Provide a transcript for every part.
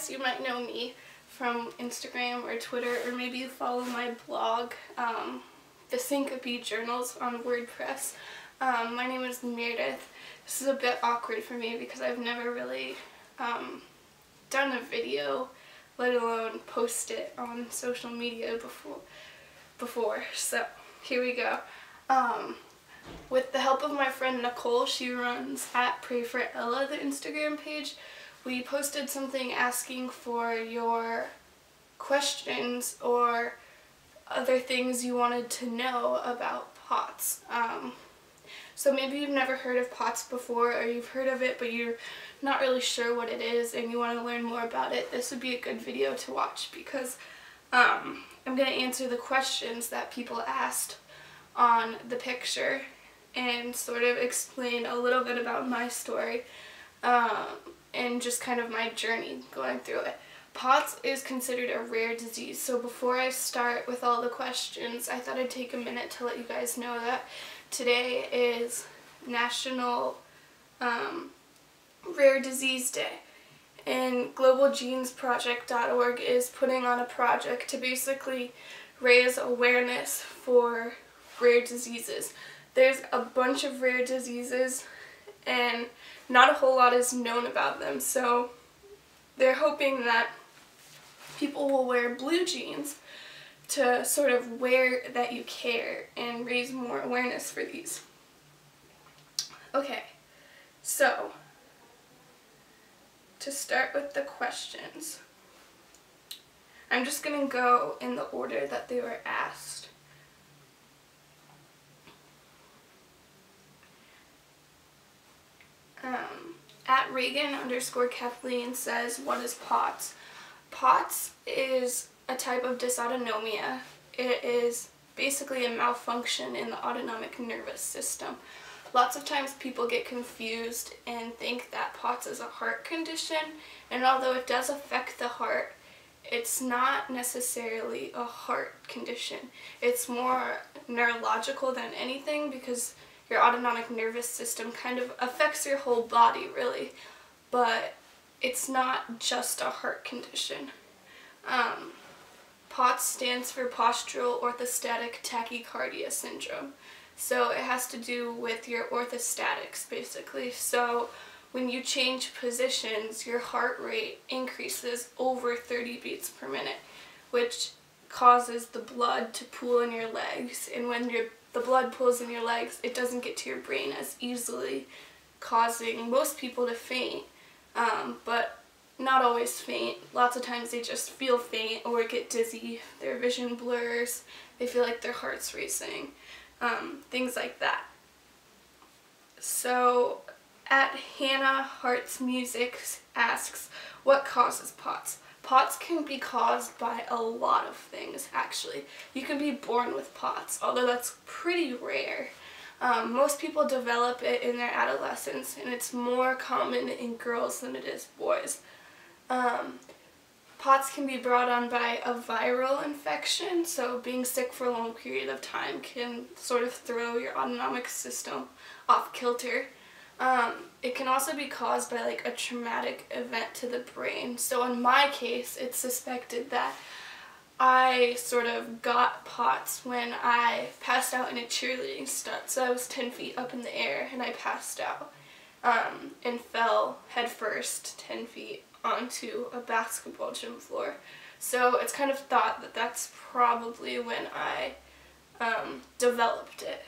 guys, you might know me from Instagram or Twitter, or maybe you follow my blog, The Syncope Journals on WordPress. My name is Meredith. This is a bit awkward for me because I've never really done a video, let alone post it on social media before. So here we go. With the help of my friend Nicole, she runs at Pray for Ella, the Instagram page. We posted something asking for your questions or other things you wanted to know about POTS. So maybe you've never heard of POTS before, or you've heard of it but you're not really sure what it is and you want to learn more about it. This would be a good video to watch because I'm going to answer the questions that people asked on the picture and sort of explain a little bit about my story and just kind of my journey going through it. POTS is considered a rare disease, so before I start with all the questions, I thought I'd take a minute to let you guys know that today is National Rare Disease Day, and globalgenesproject.org is putting on a project to basically raise awareness for rare diseases. There's a bunch of rare diseases and not a whole lot is known about them, so they're hoping that people will wear blue jeans to sort of wear that you care and raise more awareness for these. Okay, so to start with the questions, I'm just going to go in the order that they were asked. At Reagan_Kathleen says, what is POTS? POTS is a type of dysautonomia. It is basically a malfunction in the autonomic nervous system. Lots of times people get confused and think that POTS is a heart condition, and although it does affect the heart, it's not necessarily a heart condition. It's more neurological than anything because your autonomic nervous system kind of affects your whole body, really, but it's not just a heart condition. POTS stands for Postural Orthostatic Tachycardia Syndrome. So it has to do with your orthostatics, basically. So when you change positions, your heart rate increases over 30 beats per minute, which causes the blood to pool in your legs. And when the blood pools in your legs, it doesn't get to your brain as easily, causing most people to faint, but not always faint. Lots of times they just feel faint or get dizzy, their vision blurs, they feel like their heart's racing, things like that. So at Hannah Hearts Music asks, what causes POTS? POTS can be caused by a lot of things, actually. You can be born with POTS, although that's pretty rare. Most people develop it in their adolescence, and it's more common in girls than it is boys. POTS can be brought on by a viral infection, so being sick for a long period of time can sort of throw your autonomic system off kilter. It can also be caused by like a traumatic event to the brain. So in my case, it's suspected that I sort of got POTS when I passed out in a cheerleading stunt. So I was 10 feet up in the air and I passed out and fell headfirst 10 feet onto a basketball gym floor. So it's kind of thought that that's probably when I developed it.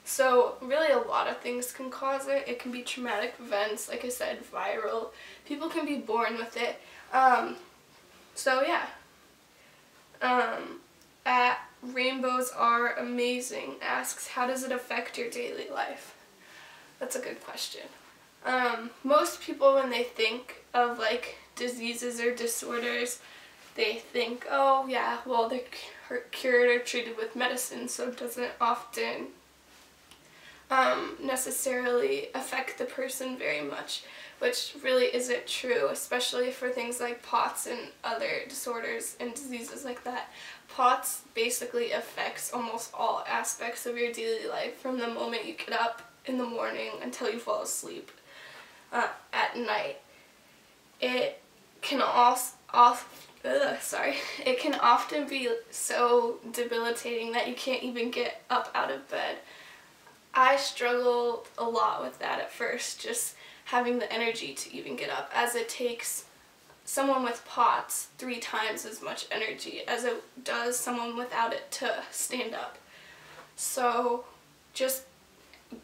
So really a lot of things can cause it. It can be traumatic events, like I said, viral. People can be born with it. So yeah. At Rainbows Are Amazing asks, how does it affect your daily life? That's a good question. Most people, when they think of like diseases or disorders, they think, oh yeah, well they're cured or treated with medicine, so it doesn't often necessarily affect the person very much, which really isn't true, especially for things like POTS and other disorders and diseases like that. POTS basically affects almost all aspects of your daily life, from the moment you get up in the morning until you fall asleep at night. It can it can often be so debilitating that you can't even get up out of bed. I struggled a lot with that at first, just having the energy to even get up, as it takes someone with POTS 3 times as much energy as it does someone without it to stand up. So just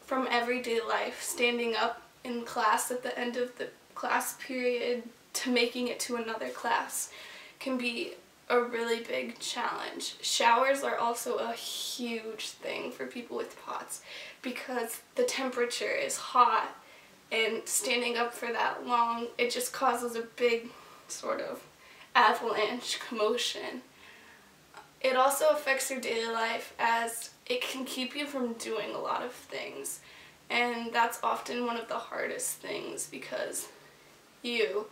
from everyday life, standing up in class at the end of the class period to making it to another class can be a really big challenge. Showers are also a huge thing for people with POTS because the temperature is hot, and standing up for that long, it just causes a big sort of avalanche commotion. It also affects your daily life, as it can keep you from doing a lot of things, and that's often one of the hardest things because you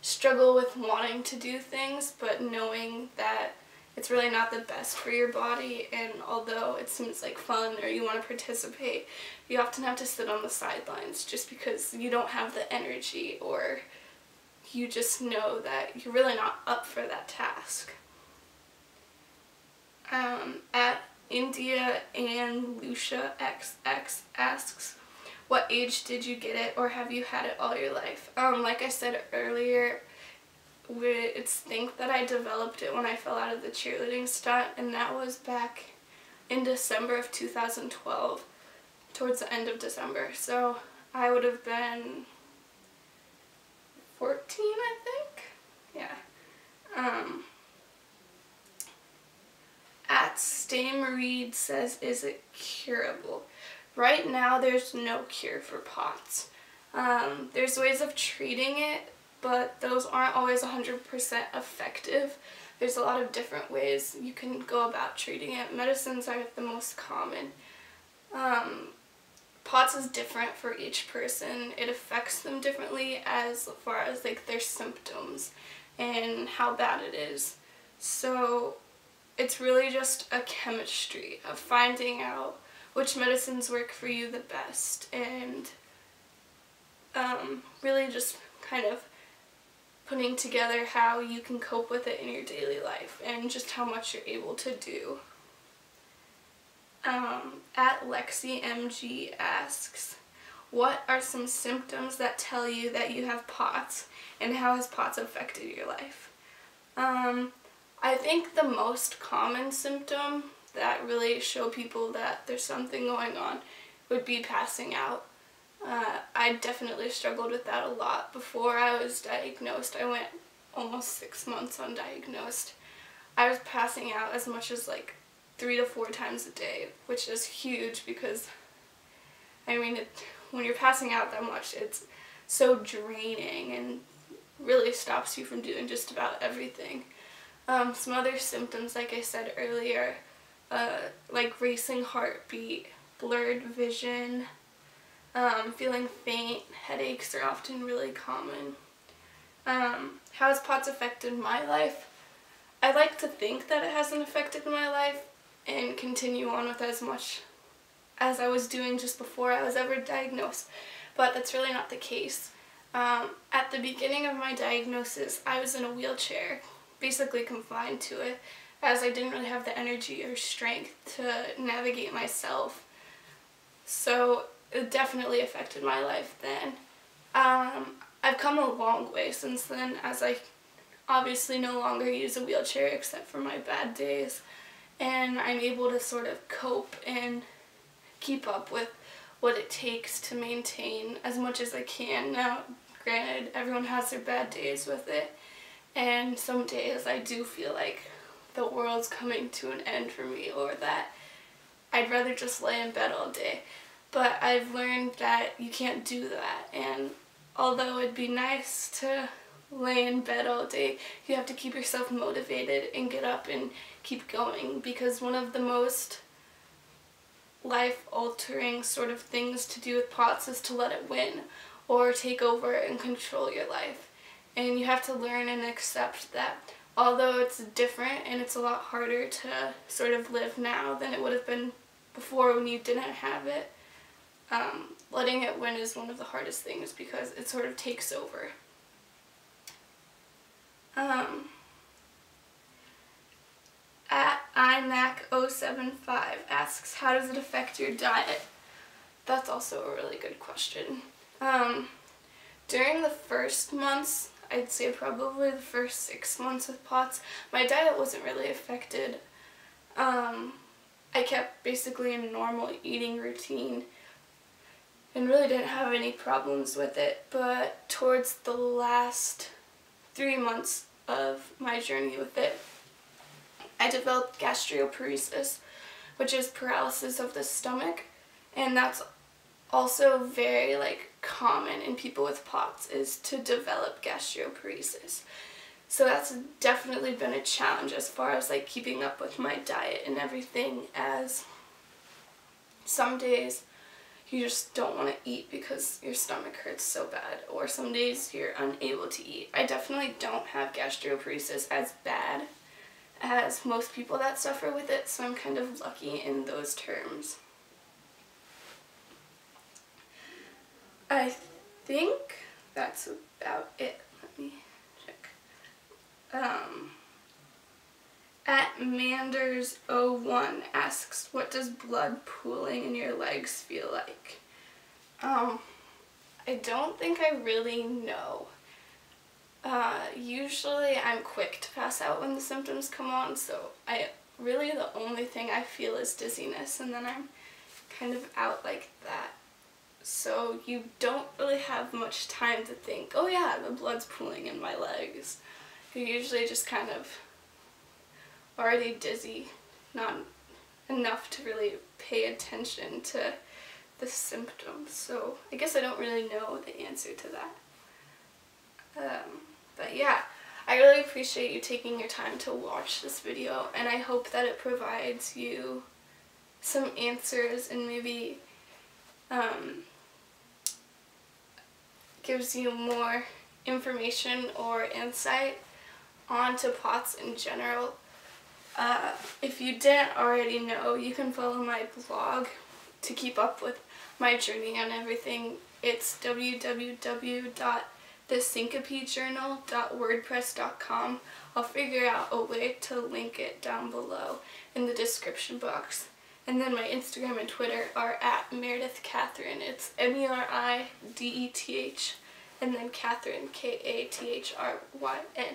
struggle with wanting to do things but knowing that it's really not the best for your body, and although it seems like fun or you want to participate, you often have to sit on the sidelines just because you don't have the energy, or you just know that you're really not up for that task. At India and Lucia XX asks, what age did you get it, or have you had it all your life? Like I said earlier, it's think that I developed it when I fell out of the cheerleading stunt, and that was back in December of 2012, towards the end of December. So I would have been 14, I think? Yeah. At Stay Marie says, is it curable? Right now, there's no cure for POTS. There's ways of treating it, but those aren't always 100% effective. There's a lot of different ways you can go about treating it. Medicines are the most common. POTS is different for each person. It affects them differently as far as like their symptoms and how bad it is. So it's really just a chemistry of finding out which medicines work for you the best, and really just kind of putting together how you can cope with it in your daily life and just how much you're able to do. At Lexi MG asks, what are some symptoms that tell you that you have POTS, and how has POTS affected your life? I think the most common symptom that really show people that there's something going on would be passing out. I definitely struggled with that a lot before I was diagnosed. I went almost 6 months undiagnosed. I was passing out as much as like 3 to 4 times a day, which is huge because, I mean, when you're passing out that much, it's so draining and really stops you from doing just about everything. Some other symptoms, like I said earlier, like racing heartbeat, blurred vision, feeling faint, headaches are often really common. How has POTS affected my life? I like to think that it hasn't affected my life and continue on with as much as I was doing just before I was ever diagnosed, but that's really not the case. At the beginning of my diagnosis, I was in a wheelchair, basically confined to it, as I didn't really have the energy or strength to navigate myself. So it definitely affected my life then. I've come a long way since then, as I obviously no longer use a wheelchair except for my bad days, and I'm able to sort of cope and keep up with what it takes to maintain as much as I can. Now, granted, everyone has their bad days with it, and some days I do feel like the world's coming to an end for me, or that I'd rather just lay in bed all day. But I've learned that you can't do that, and although it'd be nice to lay in bed all day, you have to keep yourself motivated and get up and keep going, because one of the most life-altering sort of things to do with POTS is to let it win or take over and control your life. And you have to learn and accept that although it's different and it's a lot harder to sort of live now than it would have been before when you didn't have it, letting it win is one of the hardest things because it sort of takes over. 075 asks, how does it affect your diet? That's also a really good question. During the first months, I'd say probably the first 6 months of POTS, my diet wasn't really affected. I kept basically a normal eating routine and really didn't have any problems with it, but towards the last 3 months of my journey with it, I developed gastroparesis, which is paralysis of the stomach, and that's also very common in people with POTS, is to develop gastroparesis. So that's definitely been a challenge as far as keeping up with my diet and everything, as some days you just don't want to eat because your stomach hurts so bad, or some days you're unable to eat. I definitely don't have gastroparesis as bad as most people that suffer with it, so I'm kind of lucky in those terms. I think that's about it. Let me check. At Manders01 asks, what does blood pooling in your legs feel like? I don't think I really know. Usually I'm quick to pass out when the symptoms come on, so the only thing I feel is dizziness, and then I'm kind of out like that. So you don't really have much time to think, oh yeah, the blood's pooling in my legs. You're usually just kind of already dizzy, not enough to really pay attention to the symptoms. So I guess I don't really know the answer to that. But yeah, I really appreciate you taking your time to watch this video, and I hope that it provides you some answers and maybe gives you more information or insight onto POTS in general. If you didn't already know, you can follow my blog to keep up with my journey and everything. It's www.thesyncopejournal.wordpress.com. I'll figure out a way to link it down below in the description box. And then my Instagram and Twitter are at Meredith Kathryn. It's MERIDETH, and then Kathryn, KATHRYN.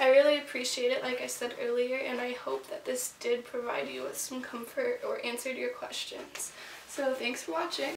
I really appreciate it, like I said earlier, and I hope that this did provide you with some comfort or answered your questions. So thanks for watching.